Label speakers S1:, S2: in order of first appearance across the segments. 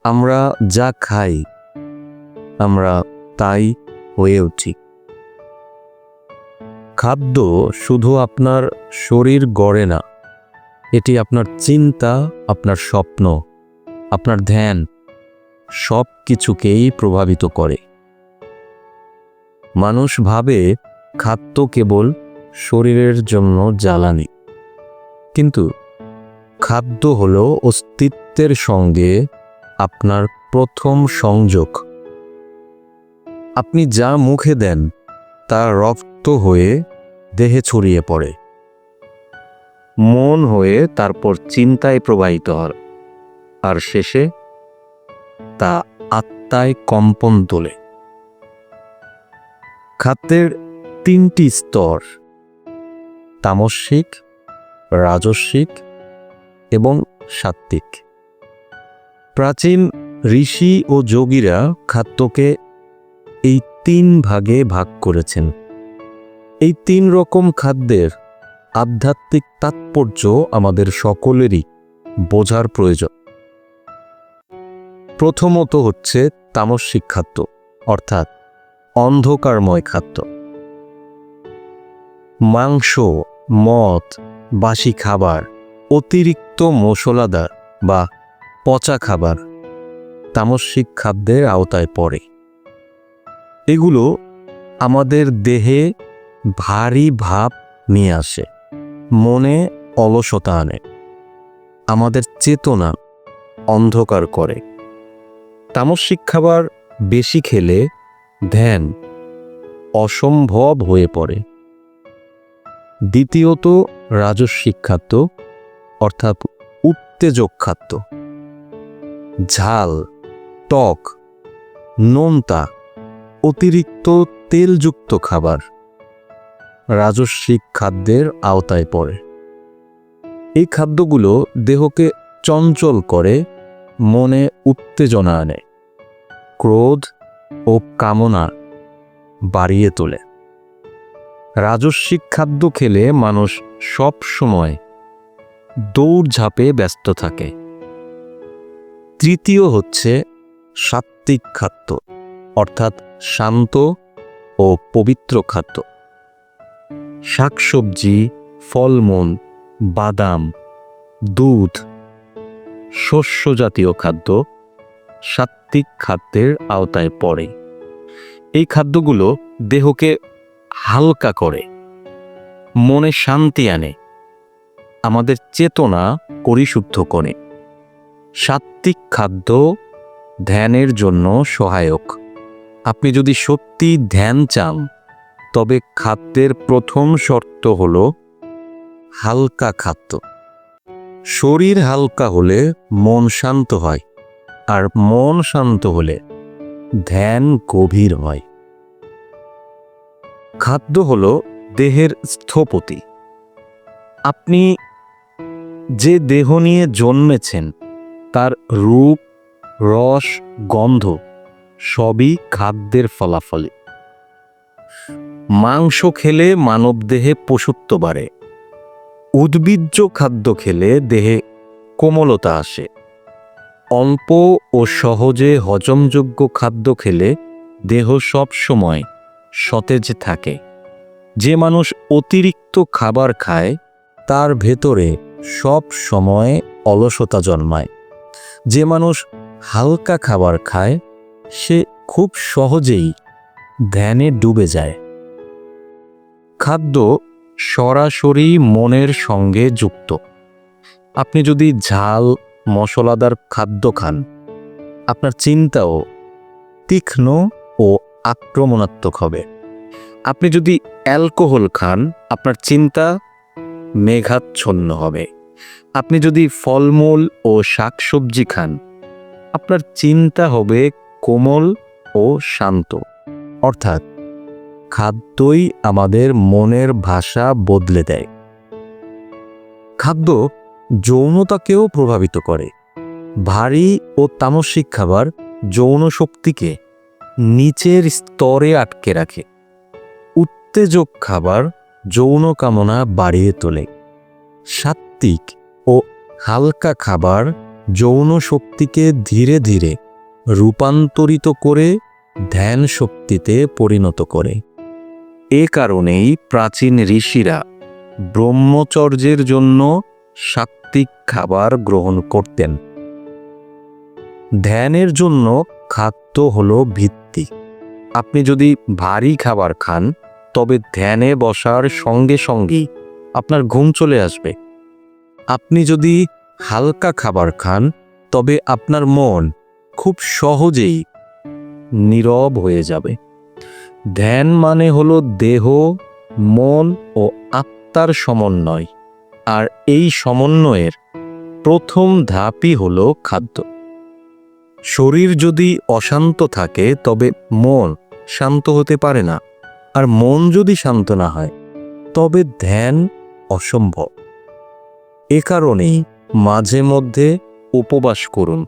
S1: আমরা যা খাই আমরা তাই হয়ে উঠি। খাদ্য শুধু আপনার শরীর গড়ে না, এটি আপনার চিন্তা, আপনার স্বপ্ন, আপনার ধ্যান সব কিছুকেই প্রভাবিত করে। মানুষ ভাবে খাদ্য কেবল শরীরের জন্য জ্বালানি, কিন্তু খাদ্য হলো অস্তিত্বের সঙ্গে আপনার প্রথম সংযোগ। আপনি যা মুখে দেন তা রক্ত হয়ে দেহে ছড়িয়ে পড়ে, মন হয়ে তারপর চিন্তায় প্রবাহিত হয়, আর শেষে তা আত্মায় কম্পন তোলে। খাদ্যের তিনটি স্তর: তামসিক, রাজস্বিক এবং সাত্ত্বিক। প্রাচীন ঋষি ও যোগীরা খাদ্যকে এই তিন ভাগে ভাগ করেছেন। এই তিন রকম খাদ্যের আধ্যাত্মিক তাৎপর্য আমাদের সকলেরই বোঝার প্রয়োজন। প্রথমত হচ্ছে তামসিক খাদ্য, অর্থাৎ অন্ধকারময় খাদ্য। মাংস, মদ, বাসি খাবার, অতিরিক্ত মশলাদার বা পচা খাবার তামসিক খাদ্যের আওতায় পড়ে। এগুলো আমাদের দেহে ভারী ভাব নিয়ে আসে, মনে অলসতা আনে, আমাদের চেতনা অন্ধকার করে। তামসিক খাবার বেশি খেলে ধ্যান অসম্ভব হয়ে পড়ে। দ্বিতীয়ত রাজস্বিক খাদ্য, অর্থাৎ উত্তেজক খাদ্য। ঝাল, টক, নোনতা, অতিরিক্ত তেলযুক্ত খাবার রাজস্বিক খাদ্যের আওতায় পড়ে। এই খাদ্যগুলো দেহকে চঞ্চল করে, মনে উত্তেজনা আনে, ক্রোধ ও কামনা বাড়িয়ে তোলে। রাজস্বিক খাদ্য খেলে মানুষ সব সময় দৌড়ঝাঁপে ব্যস্ত থাকে। তৃতীয় হচ্ছে সাত্ত্বিক খাদ্য, অর্থাৎ শান্ত ও পবিত্র খাদ্য। শাকসবজি, ফলমূল, বাদাম, দুধ, শস্য জাতীয় খাদ্য সাত্ত্বিক খাদ্যের আওতায় পড়ে। এই খাদ্যগুলো দেহকে হালকা করে, মনে শান্তি আনে, আমাদের চেতনা পরিশুদ্ধ করে। সাত্ত্বিক খাদ্য ধ্যানের জন্য সহায়ক। আপনি যদি সত্যি ধ্যান চান, তবে খাদ্যের প্রথম শর্ত হল হালকা খাদ্য। শরীর হালকা হলে মন শান্ত হয়, আর মন শান্ত হলে ধ্যান গভীর হয়। খাদ্য হল দেহের স্থপতি। আপনি যে দেহ নিয়ে জন্মেছেন তার রূপ, রস, গন্ধ সবই খাদ্যের ফলাফল। মাংস খেলে মানবদেহে পশুত্ব বাড়ে। উদ্ভিজ্জ খাদ্য খেলে দেহে কোমলতা আসে। অল্প ও সহজে হজমযোগ্য খাদ্য খেলে দেহ সব সময় সতেজ থাকে। যে মানুষ অতিরিক্ত খাবার খায় তার ভেতরে সব সময় অলসতা জন্মায়। যে মানুষ হালকা খাবার খায় সে খুব সহজেই ধ্যানে ডুবে যায়। খাদ্য সরাসরি মনের সঙ্গে যুক্ত। আপনি যদি ঝাল, মশলাদার খাদ্য খান, আপনার চিন্তাও তীক্ষ্ণ ও আক্রমণাত্মক হবে। আপনি যদি অ্যালকোহল খান, আপনার চিন্তা মেঘাচ্ছন্ন হবে। আপনি যদি ফলমূল ও শাকসবজি খান, আপনার চিন্তা হবে কোমল ও শান্ত। অর্থাৎ খাদ্যই আমাদের মনের ভাষা বদলে দেয়। খাদ্য যৌনতাকেও প্রভাবিত করে। ভারী ও তামসিক খাবার যৌন শক্তিকে নিচের স্তরে আটকে রাখে। উত্তেজক খাবার যৌন কামনা বাড়িয়ে তোলে। সাত্ত্বিক ও হালকা খাবার যৌন শক্তিকে ধীরে ধীরে রূপান্তরিত করে ধ্যান শক্তিতে পরিণত করে। এ কারণেই প্রাচীন ঋষিরা ব্রহ্মচর্যের জন্য সাত্ত্বিক খাবার গ্রহণ করতেন। ধ্যানের জন্য খাদ্য হলো ভিত্তি। আপনি যদি ভারী খাবার খান তবে ধ্যানে বসার সঙ্গে সঙ্গেই আপনার ঘুম চলে আসবে। আপনি যদি হালকা খাবার খান তবে আপনার মন খুব সহজেই নীরব হয়ে যাবে। ধ্যান মানে হলো দেহ, মন ও আত্মার সমন্বয়, আর এই সমন্বয়ের প্রথম ধাপই হলো খাদ্য। শরীর যদি অশান্ত থাকে তবে মন শান্ত হতে পারে না, আর মন যদি শান্ত না হয় তবে ধ্যান অসম্ভব। এ কারণেই মাঝে মধ্যে উপবাস করুন।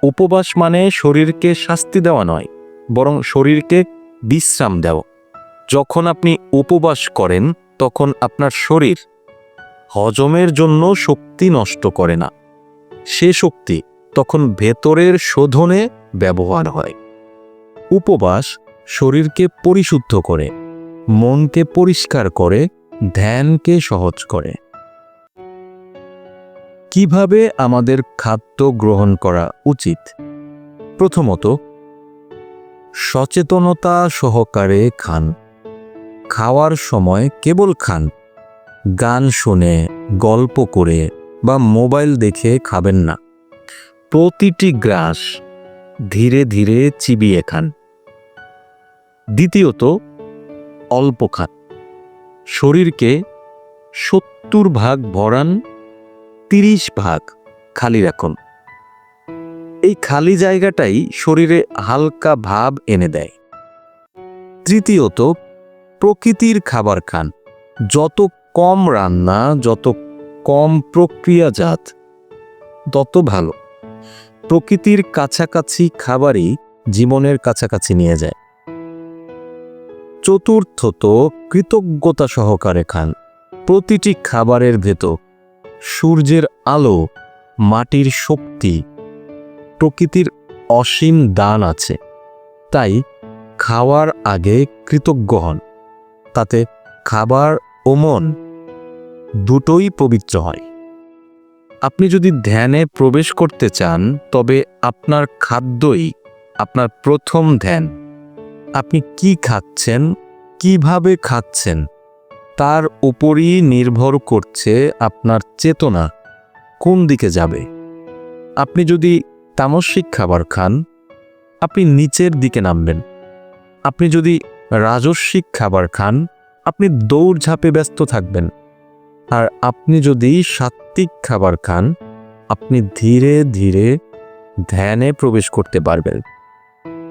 S1: উপবাস মানে শরীরকে শাস্তি দেওয়া নয়, বরং শরীরকে বিশ্রাম দেওয়া। যখন আপনি উপবাস করেন তখন আপনার শরীর হজমের জন্য শক্তি নষ্ট করে না, সে শক্তি তখন ভেতরের শোধনে ব্যবহার হয়। উপবাস শরীরকে পরিশুদ্ধ করে, মনকে পরিষ্কার করে, ধ্যানকে সহজ করে। কিভাবে আমাদের খাদ্য গ্রহণ করা উচিত? প্রথমত, সচেতনতা সহকারে খান। খাওয়ার সময় কেবল খান। গান শুনে, গল্প করে বা মোবাইল দেখে খাবেন না। প্রতিটি গ্রাস ধীরে ধীরে চিবিয়ে খান। দ্বিতীয়ত, অল্প খান। শরীরকে 70 ভাগ ভরান, 30 ভাগ খালি রাখুন। এই খালি জায়গাটাই শরীরে হালকা ভাব এনে দেয়। তৃতীয়ত, প্রকৃতির খাবার খান। যত কম রান্না, যত কম প্রক্রিয়াজাত, তত ভালো। প্রকৃতির কাছাকাছি খাবারই জীবনের কাছাকাছি নিয়ে যায়। চতুর্থত, কৃতজ্ঞতা সহকারে খান। প্রতিটি খাবারের ভেতর সূর্যের আলো, মাটির শক্তি, প্রকৃতির অসীম দান আছে। তাই খাওয়ার আগে কৃতজ্ঞ হন। তাতে খাবার ও মন দুটোই পবিত্র হয়। আপনি যদি ধ্যানে প্রবেশ করতে চান তবে আপনার খাদ্যই আপনার প্রথম ধ্যান। আপনি কি খাচ্ছেন, কিভাবে খাচ্ছেন, তার উপরই নির্ভর করছে আপনার চেতনা কোন দিকে যাবে। আপনি যদি তামসিক খাবার খান, আপনি নিচের দিকে নামবেন। আপনি যদি রাজস্বিক খাবার খান, আপনি দৌড়ঝাঁপে ব্যস্ত থাকবেন। আর আপনি যদি সাত্ত্বিক খাবার খান, আপনি ধীরে ধীরে ধ্যানে প্রবেশ করতে পারবেন।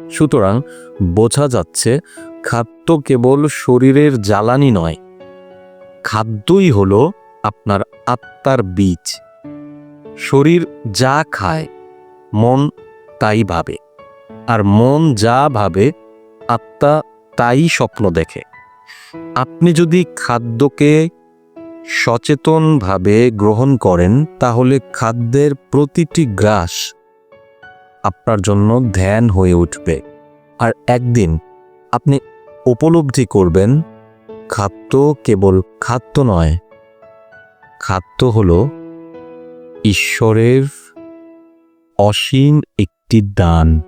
S1: সুতরাং বোঝা যাচ্ছে, খাদ্য কেবল শরীরের জ্বালানি নয়, খাদ্যই হলো আপনার আত্মার বীজ। শরীর যা খায় মন তাই ভাবে, আর মন যা ভাবে আত্মা তাই স্বপ্ন দেখে। আপনি যদি খাদ্যকে সচেতনভাবে গ্রহণ করেন তাহলে খাদ্যের প্রতিটি গ্রাস আপনার জন্য ধ্যান হয়ে উঠবে। আর একদিন আপনি উপলব্ধি করবেন, খাদ্য কেবল খাদ্য নয়, খাদ্য হলো ঈশ্বরের অসীম একটি দান।